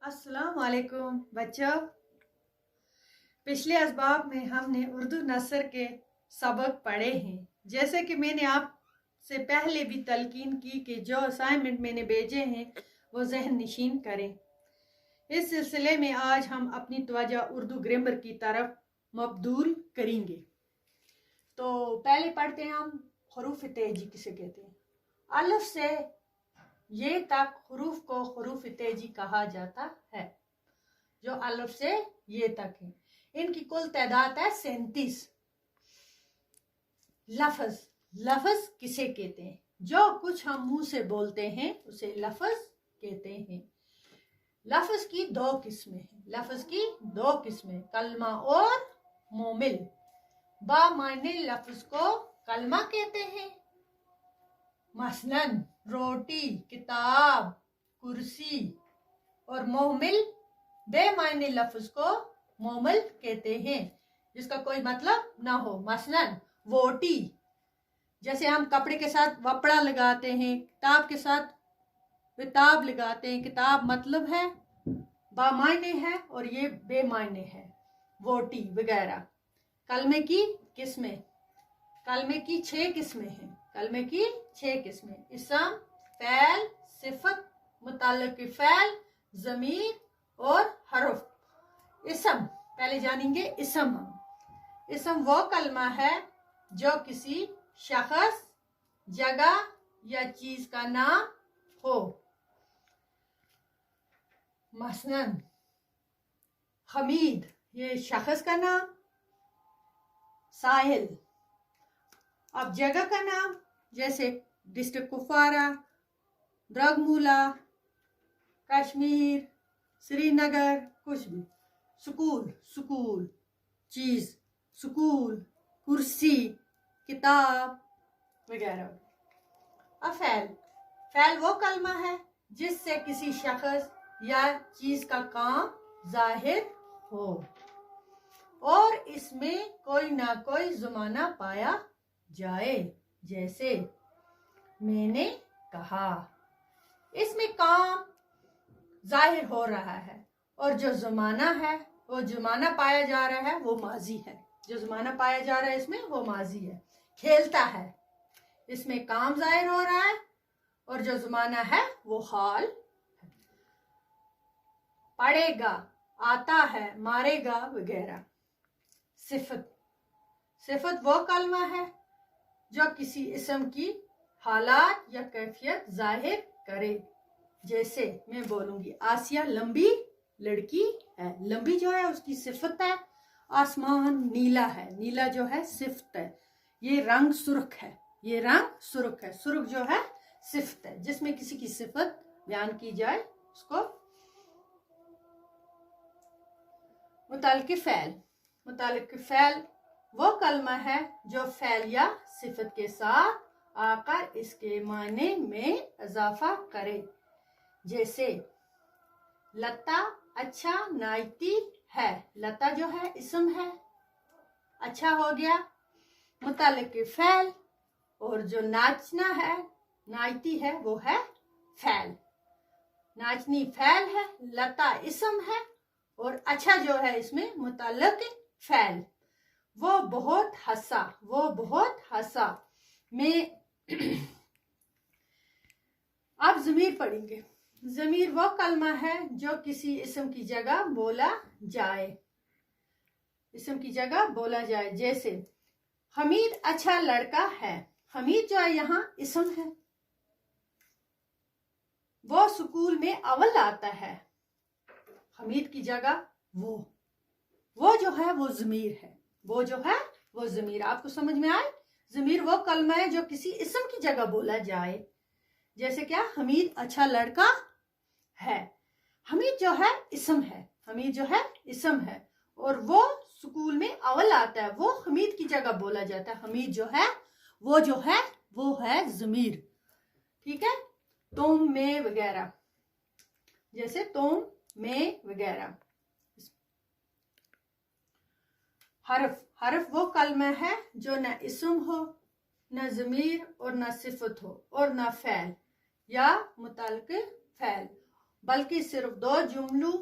अस्सलाम वालेकुम बच्चों। पिछले असबाब में हमने उर्दू नसर के सबक पढ़े हैं। जैसे कि मैंने आपसे पहले भी तलकीन की कि जो असाइनमेंट मैंने भेजे हैं वो जहन नशीन करें। इस सिलसिले में आज हम अपनी तवज्जो उर्दू ग्रामर की तरफ मबदूल करेंगे। तो पहले पढ़ते हैं हम हरूफ तेजी किसे कहते हैं। अलिफ से ये तक हरूफ को हरूफ तेजी कहा जाता है। जो अलिफ से ये तक है, इनकी कुल तादाद है 37। लफ्ज, लफ्ज किसे कहते हैं? जो कुछ हम मुंह से बोलते हैं उसे लफ्ज कहते हैं। लफ्ज की दो किस्में हैं। लफ्ज की दो किस्में, कलमा और मोमिल। बा माने लफ्ज को कलमा कहते हैं। मसलन रोटी, किताब, कुर्सी। और मोमिल बेमायने लफ्ज को मोमिल कहते हैं, जिसका कोई मतलब ना हो। मसलन वोटी, जैसे हम कपड़े के साथ वपड़ा लगाते हैं, किताब के साथ किताब लगाते हैं। किताब मतलब है, बामायने है, और ये बेमायने है, वोटी वगैरह। कलमे की किस्में, कलमे की 6 किस्में हैं। कलमे की 6 किस्में, इसम, फ़ैल, सिफत, मुतल्लिक़ फ़ैल, ज़मीर और हरुफ। इसम पहले जानेंगे। इसम हम, इसम वो कलमा है जो किसी शख्स, जगह या चीज का नाम हो। मसलन हमीद, ये शख्स का नाम। साहिल, अब जगह का नाम, जैसे डिस्ट्रिक्ट कुपवारा, द्रगमूला, कश्मीर, श्रीनगर, कुछ भी। स्कूल, स्कूल चीज, स्कूल, कुर्सी, किताब वगैरह। अब फ़ैल, फ़ैल वो कलमा है जिससे किसी शख्स या चीज का काम जाहिर हो और इसमें कोई ना कोई ज़माना पाया जाए। जैसे मैंने कहा, इसमें काम जाहिर हो रहा है और जो ज़माना है, वो ज़माना पाया जा रहा है, वो माजी है। जो ज़माना पाया जा रहा है इसमें, वो माजी है। खेलता है, इसमें काम जाहिर हो रहा है और जो ज़माना है वो हाल है। पढ़ेगा, आता है, मारेगा वगैरह। सिफत, सिफत वो कलमा है जो किसी इस्म की हालात या कैफियत जाहिर करे। जैसे मैं बोलूंगी आसिया लंबी लड़की है। लंबी जो है उसकी सिफत है। आसमान नीला है, नीला जो है सिफत है। ये रंग सुर्ख है, ये रंग सुर्ख है। सुर्ख जो है सिफत है। जिसमें किसी की सिफत बयान की जाए उसको मुताल्लिक़ फ़ैल। मुताल्लिक़ फ़ैल वो कलमा है जो फ़ैल या सिफत के साथ आकर इसके मायने में इजाफा करे। जैसे लता अच्छा नाइती है। लता जो है इस्म है, अच्छा हो गया मुताल्लिक़ फ़ैल, और जो नाचना है, नाइती है, वो है फ़ैल। नाचनी फ़ैल है, लता इस्म है, और अच्छा जो है इसमें मुताल्लिक़ फ़ैल। वो बहुत हंसा, वो बहुत हंसा। में अब ज़मीर पढ़ेंगे। ज़मीर वो कलमा है जो किसी इस्म की जगह बोला जाए, इस्म की जगह बोला जाए। जैसे हमीद अच्छा लड़का है। हमीद जो है यहाँ इस्म है। वो स्कूल में अव्वल आता है। हमीद की जगह वो जो है वो ज़मीर है। वो जो है वो ज़मीर। आपको समझ में आए? ज़मीर वो कलमा है जो किसी इस्म की जगह बोला जाए। जैसे क्या, हमीद अच्छा लड़का है। हमीद जो है इस्म है। हमीद जो है इस्म है और वो स्कूल में अव्वल आता है। वो हमीद की जगह बोला जाता है। हमीद जो है वो है ज़मीर। ठीक है। तुम, मैं वगैरह, जैसे तुम, मैं वगैरह। हरफ, हरफ वो कलमा है जो न इस्म हो, न ज़मीर और न सिफत हो, और न फ़ैल या मुताल्लिक़ फ़ैल। बल्कि सिर्फ दो जुमलों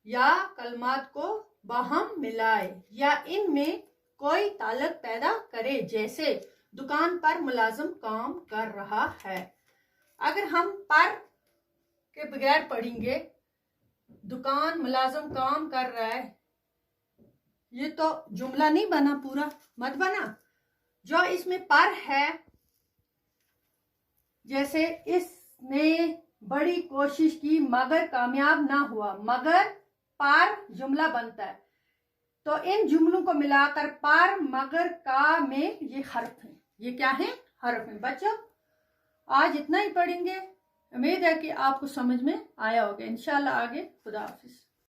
या कलमात को बाहम मिलाए या इनमें कोई ताल्लुक पैदा करे, जैसे दुकान पर मुलाजिम काम कर रहा है। अगर हम पर के बगैर पढ़ेंगे, दुकान मुलाजिम काम कर रहा है, ये तो जुमला नहीं बना, पूरा मत बना। जो इसमें पर है, जैसे इसने बड़ी कोशिश की मगर कामयाब ना हुआ, मगर पर जुमला बनता है। तो इन जुमलों को मिलाकर पर मगर का में ये हर्फ है। ये क्या है? हर्फ है। बच्चों आज इतना ही पढ़ेंगे। उम्मीद है कि आपको समझ में आया होगा। इंशाल्लाह आगे। खुदा हाफिज।